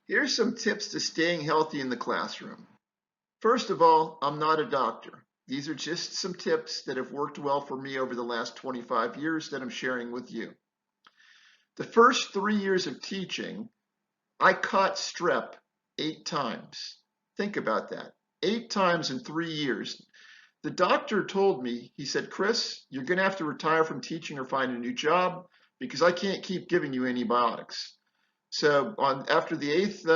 Here's some tips to staying healthy in the classroom. First of all, I'm not a doctor. These are just some tips that have worked well for me over the last 25 years that I'm sharing with you. The first 3 years of teaching, I caught strep 8 times. Think about that. 8 times in 3 years. The doctor told me, he said, Kris, you're going to have to retire from teaching or find a new job because I can't keep giving you antibiotics. So after the eighth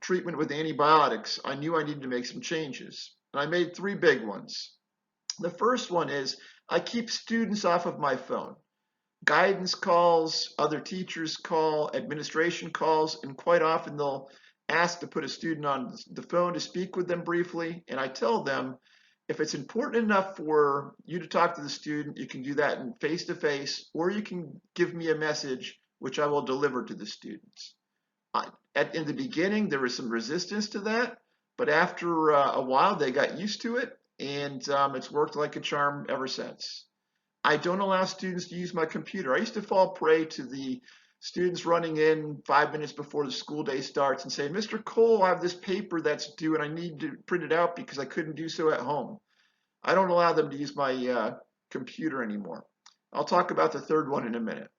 treatment with antibiotics, I knew I needed to make some changes. And I made three big ones. The first one is I keep students off of my phone. Guidance calls, other teachers call, administration calls, and quite often they'll ask to put a student on the phone to speak with them briefly. And I tell them, if it's important enough for you to talk to the student, you can do that in face-to-face, or you can give me a message which I will deliver to the students. In the beginning, there was some resistance to that, but after a while, they got used to it, and it's worked like a charm ever since. I don't allow students to use my computer. I used to fall prey to the students running in 5 minutes before the school day starts and saying, Mr. Cole, I have this paper that's due and I need to print it out because I couldn't do so at home. I don't allow them to use my computer anymore. I'll talk about the third one in a minute.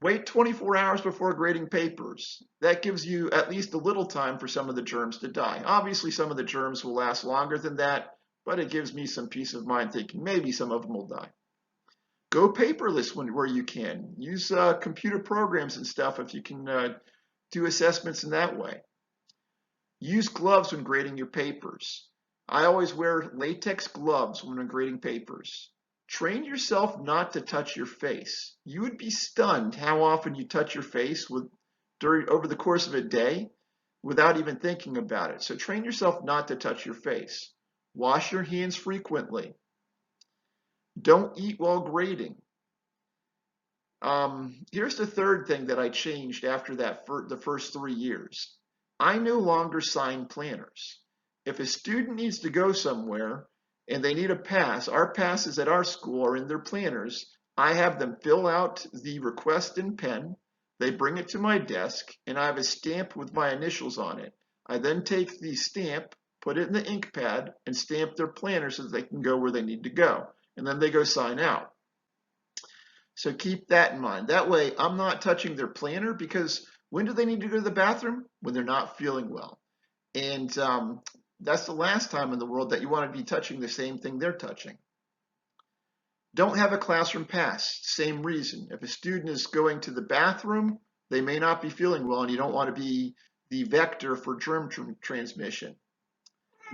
Wait 24 hours before grading papers. That gives you at least a little time for some of the germs to die. Obviously, some of the germs will last longer than that, but it gives me some peace of mind thinking maybe some of them will die. Go paperless where you can. Use computer programs and stuff if you can do assessments in that way. Use gloves when grading your papers. I always wear latex gloves when I'm grading papers. Train yourself not to touch your face. You would be stunned how often you touch your face over the course of a day without even thinking about it. So train yourself not to touch your face. Wash your hands frequently. Don't eat while grading. Here's the third thing that I changed after the first 3 years. I no longer sign planners. If a student needs to go somewhere and they need a pass, our passes at our school are in their planners. I have them fill out the request in pen. They bring it to my desk, and I have a stamp with my initials on it. I then take the stamp, put it in the ink pad, and stamp their planner so that they can go where they need to go. And then they go sign out. So keep that in mind. That way, I'm not touching their planner because when do they need to go to the bathroom? When they're not feeling well. And that's the last time in the world that you want to be touching the same thing they're touching. Don't have a classroom pass. Same reason. If a student is going to the bathroom, they may not be feeling well, and you don't want to be the vector for germ transmission.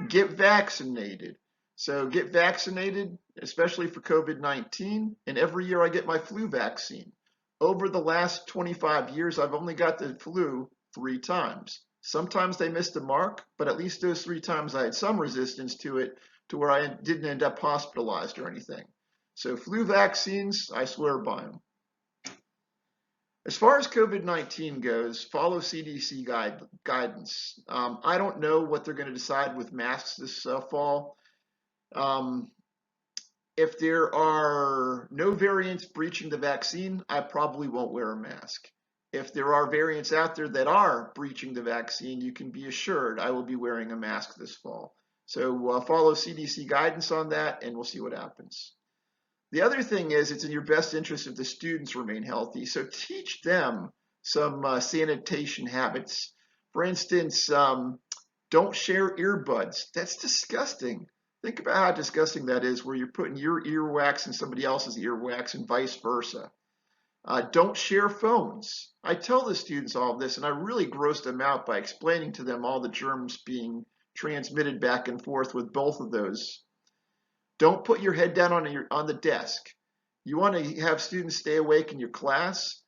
Get vaccinated. So get vaccinated, especially for COVID-19, and every year I get my flu vaccine. Over the last 25 years, I've only got the flu 3 times. Sometimes they missed the mark, but at least those 3 times I had some resistance to it to where I didn't end up hospitalized or anything. So flu vaccines, I swear by them. As far as COVID-19 goes, follow CDC guidance. I don't know what they're going to decide with masks this fall. If there are no variants breaching the vaccine, I probably won't wear a mask. If there are variants out there that are breaching the vaccine, you can be assured I will be wearing a mask this fall. So follow CDC guidance on that, and we'll see what happens. The other thing is it's in your best interest if the students remain healthy. So teach them some sanitation habits. For instance, don't share earbuds. That's disgusting. Think about how disgusting that is where you're putting your earwax in somebody else's earwax and vice versa. Don't share phones. I tell the students all of this, and I really grossed them out by explaining to them all the germs being transmitted back and forth with both of those. Don't put your head down on the desk. You want to have students stay awake in your class?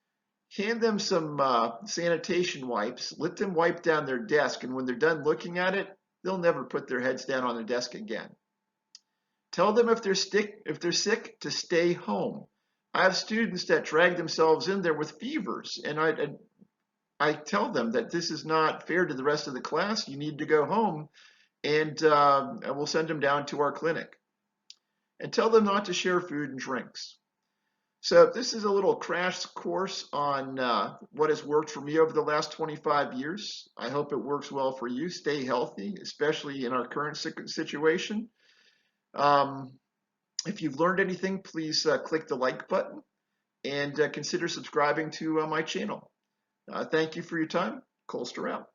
Hand them some sanitation wipes. Let them wipe down their desk, and when they're done looking at it, they'll never put their heads down on the desk again. Tell them if they're sick to stay home. I have students that drag themselves in there with fevers, and I tell them that this is not fair to the rest of the class. You need to go home, and we'll send them down to our clinic. And tell them not to share food and drinks. So this is a little crash course on what has worked for me over the last 25 years. I hope it works well for you. Stay healthy, especially in our current situation. If you've learned anything, please click the like button and consider subscribing to my channel. Thank you for your time. Colster out.